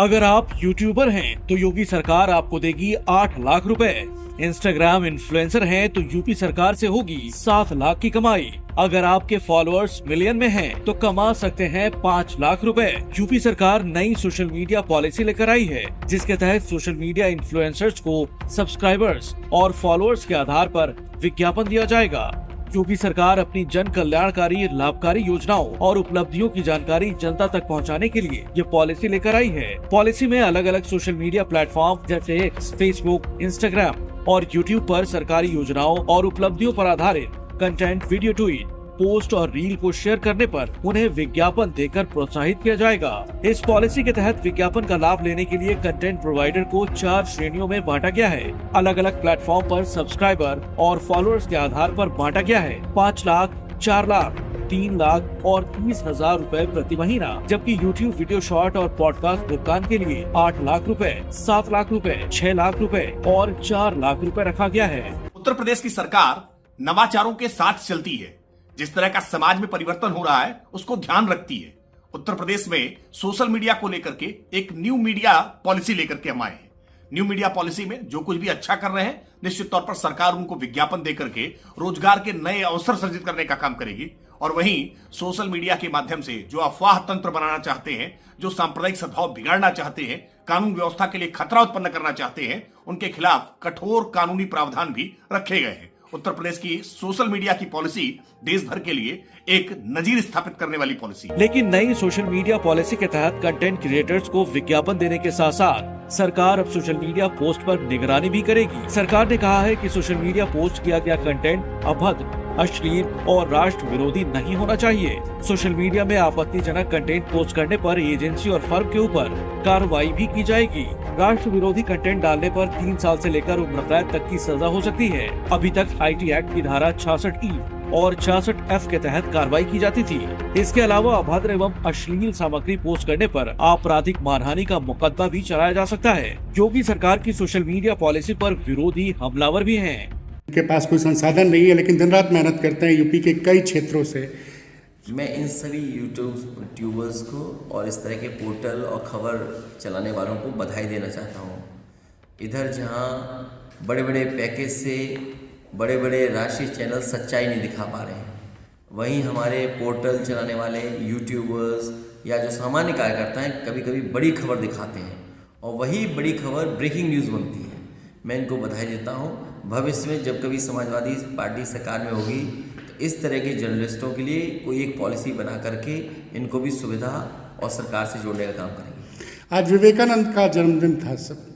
अगर आप यूट्यूबर हैं तो योगी सरकार आपको देगी 8 लाख रुपए। इंस्टाग्राम इन्फ्लुएंसर हैं तो यूपी सरकार से होगी 7 लाख की कमाई। अगर आपके फॉलोअर्स मिलियन में हैं तो कमा सकते हैं 5 लाख रुपए। यूपी सरकार नई सोशल मीडिया पॉलिसी लेकर आई है, जिसके तहत सोशल मीडिया इन्फ्लुएंसर्स को सब्सक्राइबर्स और फॉलोअर्स के आधार पर विज्ञापन दिया जाएगा। योगी सरकार अपनी जन कल्याणकारी लाभकारी योजनाओं और उपलब्धियों की जानकारी जनता तक पहुंचाने के लिए ये पॉलिसी लेकर आई है। पॉलिसी में अलग अलग सोशल मीडिया प्लेटफॉर्म जैसे एक्स, फेसबुक, इंस्टाग्राम और यूट्यूब पर सरकारी योजनाओं और उपलब्धियों पर आधारित कंटेंट, वीडियो, ट्वीट, पोस्ट और रील को शेयर करने पर उन्हें विज्ञापन देकर प्रोत्साहित किया जाएगा। इस पॉलिसी के तहत विज्ञापन का लाभ लेने के लिए कंटेंट प्रोवाइडर को 4 श्रेणियों में बांटा गया है। अलग अलग प्लेटफॉर्म पर सब्सक्राइबर और फॉलोअर्स के आधार पर बांटा गया है। 5 लाख, 4 लाख, 3 लाख और 30,000 रुपए प्रति महीना, जबकि YouTube वीडियो शॉर्ट और पॉडकास्ट भुगतान के लिए 8 लाख रुपए, 7 लाख रुपए, 6 लाख रुपए और 4 लाख रुपए रखा गया है। उत्तर प्रदेश की सरकार नवाचारों के साथ चलती है। जिस तरह का समाज में परिवर्तन हो रहा है उसको ध्यान रखती है। उत्तर प्रदेश में सोशल मीडिया को लेकर के एक न्यू मीडिया पॉलिसी लेकर के हम आए हैं। न्यू मीडिया पॉलिसी में जो कुछ भी अच्छा कर रहे हैं, निश्चित तौर पर सरकार उनको विज्ञापन देकर के रोजगार के नए अवसर सृजित करने का काम करेगी। और वहीं सोशल मीडिया के माध्यम से जो अफवाह तंत्र बनाना चाहते हैं, जो सांप्रदायिक सद्भाव बिगाड़ना चाहते हैं, कानून व्यवस्था के लिए खतरा उत्पन्न करना चाहते हैं, उनके खिलाफ कठोर कानूनी प्रावधान भी रखे गए हैं। उत्तर प्रदेश की सोशल मीडिया की पॉलिसी देश भर के लिए एक नजीर स्थापित करने वाली पॉलिसी। लेकिन नई सोशल मीडिया पॉलिसी के तहत कंटेंट क्रिएटर्स को विज्ञापन देने के साथ साथ सरकार अब सोशल मीडिया पोस्ट पर निगरानी भी करेगी। सरकार ने कहा है कि सोशल मीडिया पोस्ट किया गया कंटेंट अभद्र, अश्लील और राष्ट्र विरोधी नहीं होना चाहिए। सोशल मीडिया में आपत्तिजनक कंटेंट पोस्ट करने पर एजेंसी और फर्म के ऊपर कार्रवाई भी की जाएगी। राष्ट्र विरोधी कंटेंट डालने पर 3 साल से लेकर उम्र कैद तक की सजा हो सकती है। अभी तक IT एक्ट की धारा 66E और 66F के तहत कार्रवाई की जाती थी। इसके अलावा अभद्र एवं अश्लील सामग्री पोस्ट करने पर आपराधिक मानहानि का मुकदमा भी चलाया जा सकता है। योगी सरकार की सोशल मीडिया पॉलिसी पर विरोधी हमलावर भी हैं। उनके पास कोई संसाधन नहीं है, लेकिन दिन रात मेहनत करते हैं यूपी के कई क्षेत्रों से। मैं इन सभी यूट्यूबर्स को और इस तरह के पोर्टल और खबर चलाने वालों को बधाई देना चाहता हूँ। इधर जहाँ बड़े बड़े पैकेज से बड़े बड़े राष्ट्रीय चैनल सच्चाई नहीं दिखा पा रहे हैं, वहीं हमारे पोर्टल चलाने वाले यूट्यूबर्स या जो सामान्य कार्यकर्ता हैं कभी कभी बड़ी खबर दिखाते हैं और वही बड़ी खबर ब्रेकिंग न्यूज़ बनती है। मैं इनको बधाई देता हूँ। भविष्य में जब कभी समाजवादी पार्टी सरकार में होगी तो इस तरह के जर्नलिस्टों के लिए कोई एक पॉलिसी बना करके इनको भी सुविधा और सरकार से जोड़ने का काम करेंगे। आज विवेकानंद का जन्मदिन था सब,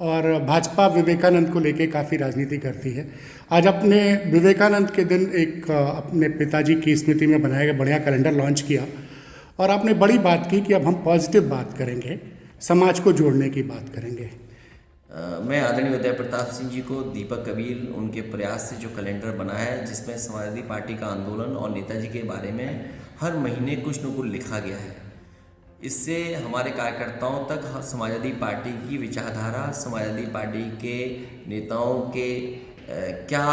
और भाजपा विवेकानंद को लेके काफ़ी राजनीति करती है। आज अपने विवेकानंद के दिन एक अपने पिताजी की स्मृति में बनाया गया बढ़िया कैलेंडर लॉन्च किया, और आपने बड़ी बात की कि अब हम पॉजिटिव बात करेंगे, समाज को जोड़ने की बात करेंगे। मैं आदरणीय उदय प्रताप सिंह जी को, दीपक कबीर, उनके प्रयास से जो कैलेंडर बनाया है जिसमें समाजवादी पार्टी का आंदोलन और नेताजी के बारे में हर महीने कुछ न कुछ लिखा गया है, इससे हमारे कार्यकर्ताओं तक समाजवादी पार्टी की विचारधारा, समाजवादी पार्टी के नेताओं के क्या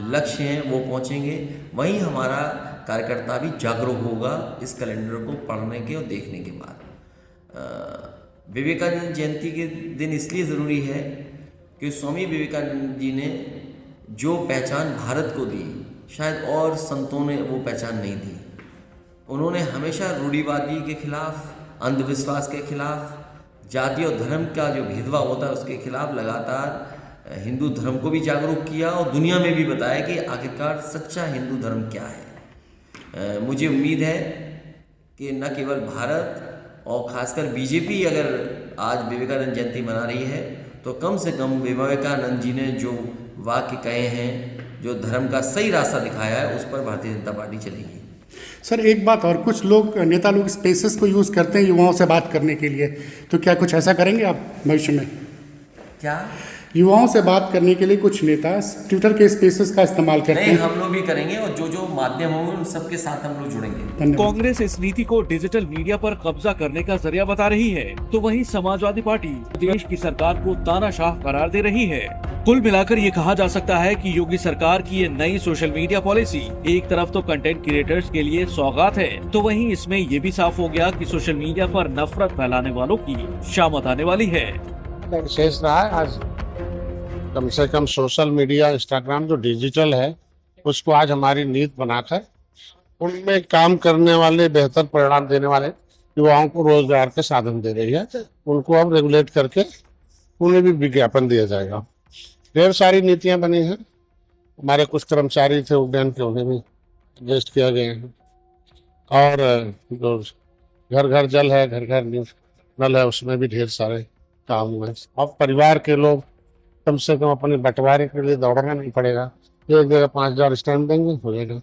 लक्ष्य हैं वो पहुंचेंगे। वहीं हमारा कार्यकर्ता भी जागरूक होगा इस कैलेंडर को पढ़ने के और देखने के बाद। विवेकानंद जयंती के दिन इसलिए ज़रूरी है कि स्वामी विवेकानंद जी ने जो पहचान भारत को दी, शायद और संतों ने वो पहचान नहीं दी। उन्होंने हमेशा रूढ़िवादी के खिलाफ, अंधविश्वास के खिलाफ, जाति और धर्म का जो भेदभाव होता है उसके खिलाफ लगातार हिंदू धर्म को भी जागरूक किया और दुनिया में भी बताया कि आखिरकार सच्चा हिंदू धर्म क्या है। मुझे उम्मीद है कि न केवल भारत और खासकर बीजेपी अगर आज विवेकानंद जयंती मना रही है तो कम से कम विवेकानंद जी ने जो वाक्य कहे हैं, जो धर्म का सही रास्ता दिखाया है, उस पर भारतीय जनता पार्टी चलेगी। सर एक बात और, कुछ लोग नेता लोग स्पेसेस को यूज़ करते हैं युवाओं से बात करने के लिए, तो क्या कुछ ऐसा करेंगे आप भविष्य में? क्या युवाओं से बात करने के लिए कुछ नेता ट्विटर के स्पेसेस का इस्तेमाल करते नहीं, हैं। हम लोग भी करेंगे और जो जो माध्यम होंगे उन सबके साथ हम लोग जुड़ेंगे। धन्यवाद। कांग्रेस इस नीति को डिजिटल मीडिया पर कब्जा करने का जरिया बता रही है, तो वहीं समाजवादी पार्टी देश की सरकार को तानाशाह करार दे रही है। कुल मिलाकर ये कहा जा सकता है कि योगी सरकार की ये नई सोशल मीडिया पॉलिसी एक तरफ तो कंटेंट क्रिएटर्स के लिए सौगात है, तो वहीं इसमें ये भी साफ हो गया कि सोशल मीडिया पर नफरत फैलाने वालों की शामत आने वाली है। शेष रहा है आज कम से कम सोशल मीडिया इंस्टाग्राम जो डिजिटल है उसको आज हमारी नीति बनाकर उनमें काम करने वाले बेहतर परिणाम देने वाले युवाओं को रोजगार के साधन दे रही है। उनको अब रेगुलेट करके उन्हें भी विज्ञापन दिया जाएगा। ढेर सारी नीतियां बनी हैं। हमारे कुछ कर्मचारी थे उड्डयन के, उन्हें भी एडजस्ट किया गया है। और जो घर घर जल है, घर घर नल है, उसमें भी ढेर सारे काम हुए। अब परिवार के लोग कम से कम अपने बंटवारे के लिए दौड़ना नहीं पड़ेगा। एक जगह 5,000 स्टैंप देंगे, हो जाएगा।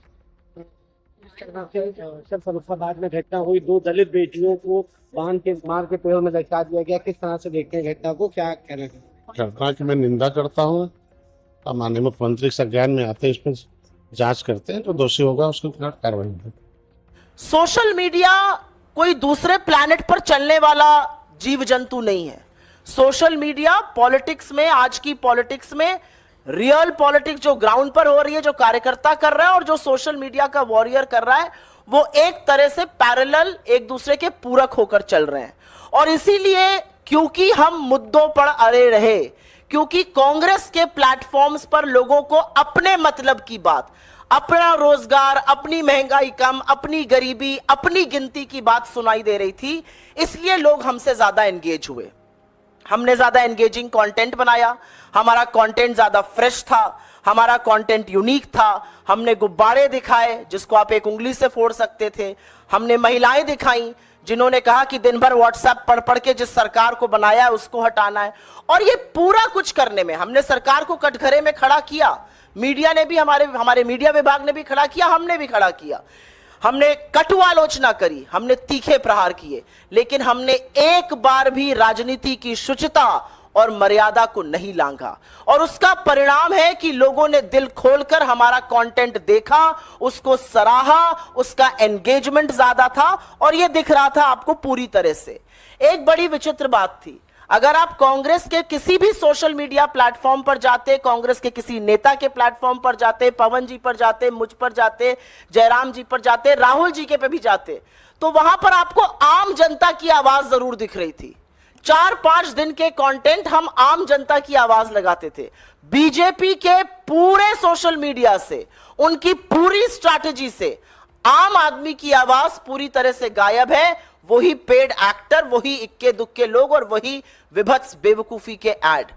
सर फरुखाबाद में घटना हुई, 2 दलित बेटियों को बांध के मार के पेड़ में लटका दिया गया। किस तरह से देखते हैं घटना को, क्या कहना है? घटना की मैं निंदा करता हूँ। माननीय मुख्यमंत्री संज्ञान में आते इस पर जांच करते हैं, जो दोषी होगा उसके खिलाफ कार्रवाई होगी। सोशल मीडिया कोई दूसरे प्लैनेट पर चलने वाला जीव जंतु नहीं है। सोशल मीडिया पॉलिटिक्स में, आज की पॉलिटिक्स में रियल पॉलिटिक्स जो ग्राउंड पर हो रही है, जो कार्यकर्ता कर रहा है और जो सोशल मीडिया का वॉरियर कर रहा है, वो एक तरह से पैरेलल एक दूसरे के पूरक होकर चल रहे हैं। और इसीलिए क्योंकि हम मुद्दों पर अड़े रहे, क्योंकि कांग्रेस के प्लेटफॉर्म्स पर लोगों को अपने मतलब की बात, अपना रोजगार, अपनी महंगाई कम, अपनी गरीबी, अपनी गिनती की बात सुनाई दे रही थी, इसलिए लोग हमसे ज्यादा एंगेज हुए। हमने ज्यादा एंगेजिंग कंटेंट बनाया, हमारा कंटेंट ज्यादा फ्रेश था, हमारा कंटेंट यूनिक था। हमने गुब्बारे दिखाए जिसको आप एक उंगली से फोड़ सकते थे। हमने महिलाएं दिखाई जिन्होंने कहा कि दिन भर व्हाट्सएप पढ़ पढ़ के जिस सरकार को बनाया है उसको हटाना है। और ये पूरा कुछ करने में हमने सरकार को कटघरे में खड़ा किया। मीडिया ने भी, हमारे मीडिया विभाग ने भी खड़ा किया, हमने भी खड़ा किया। हमने कटु आलोचना करी, हमने तीखे प्रहार किए, लेकिन हमने एक बार भी राजनीति की शुचिता और मर्यादा को नहीं लांघा। और उसका परिणाम है कि लोगों ने दिल खोलकर हमारा कंटेंट देखा, उसको सराहा, उसका एंगेजमेंट ज्यादा था और यह दिख रहा था आपको पूरी तरह से। एक बड़ी विचित्र बात थी, अगर आप कांग्रेस के किसी भी सोशल मीडिया प्लेटफॉर्म पर जाते, कांग्रेस के किसी नेता के प्लेटफॉर्म पर जाते, पवन जी पर जाते, मुझ पर जाते, जयराम जी पर जाते, राहुल जी के पे भी जाते, तो वहां पर आपको आम जनता की आवाज जरूर दिख रही थी। 4-5 दिन के कंटेंट हम आम जनता की आवाज लगाते थे। बीजेपी के पूरे सोशल मीडिया से, उनकी पूरी स्ट्रैटेजी से आम आदमी की आवाज पूरी तरह से गायब है। वही पेड एक्टर, वही इक्के दुक्के लोग और वही विभत्स बेवकूफी के ऐड।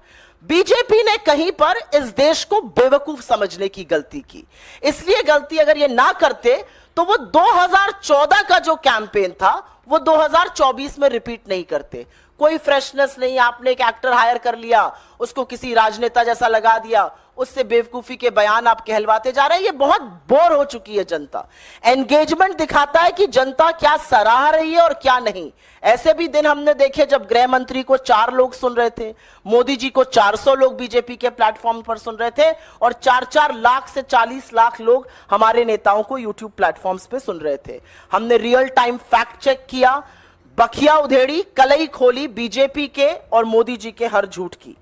बीजेपी ने कहीं पर इस देश को बेवकूफ समझने की गलती की। इसलिए गलती अगर ये ना करते तो वो 2014 का जो कैंपेन था वो 2024 में रिपीट नहीं करते। कोई फ्रेशनेस नहीं, आपने एक एक्टर हायर कर लिया, उसको किसी राजनेता जैसा लगा दिया, उससे बेवकूफी के बयान आप कहलवाते जा रहे हैं। ये बहुत बोर हो चुकी है जनता। एंगेजमेंट दिखाता है कि जनता क्या सराह रही है और क्या नहीं। ऐसे भी दिन हमने देखे जब गृह मंत्री को 4 लोग सुन रहे थे, मोदी जी को 400 लोग बीजेपी के प्लेटफॉर्म पर सुन रहे थे और 4-4 लाख से 40 लाख लोग हमारे नेताओं को यूट्यूब प्लेटफॉर्म्स पे सुन रहे थे। हमने रियल टाइम फैक्ट चेक किया, बखिया उधेड़ी, कलई खोली बीजेपी के और मोदी जी के हर झूठ की।